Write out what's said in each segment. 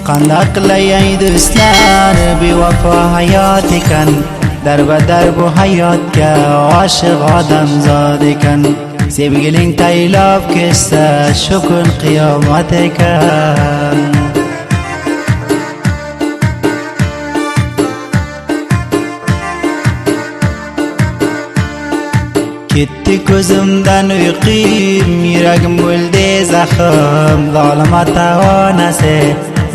qandaq qilay do'stlar bevafo hayot ekan, darbadar bu hayotga oshiq odamzod ekan. Sevgiling taylab ketsa shu kun qiyomat ekan. Ketdi ko'zimdan uyqim, yuragim bo'ldi zaxm. Zolim ota-onasi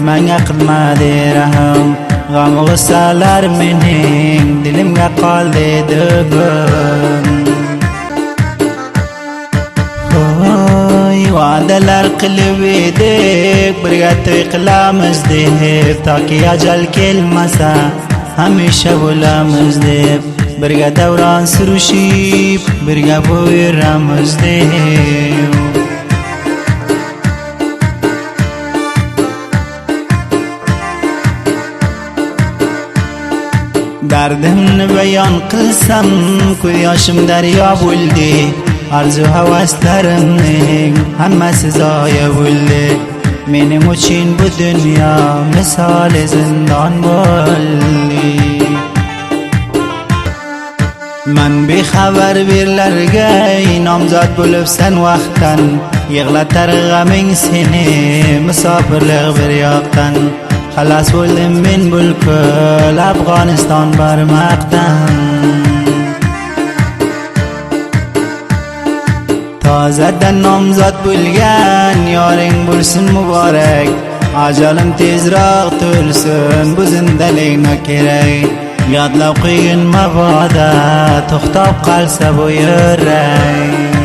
menga qilmadi rahm. G'am g'ussalar mening dilimga qoldi dugum. Va'dalar qilib edik, birga to'y qilamiz deb, toki ajal kelmasa hamisha bo'lamiz deb. Birga davron surishib, birga bo'yramiz deb. Dardimni bayon qilsam, ko'z yoshim daryo bo'ldi. Arzu havaslarimning hammasi zoya bo'ldi. Mening uchun bu dunyo misoli zindon bo'ldi. Man bexabar birlarga nomzod bo'libsan vaqtdan, yig'latar g'aming seni musofirlik bir yoqdan. Xalas bo'ldim men bulkul Afg'oniston bormoqdan. Tozadan nomzod bo'lgan yoring bo'lsin muborak. Ajalim tezroq to'lsin, bu zindalik kerak. Yodlab qo'ygin mabodo to'xtab qolsa bu yurak.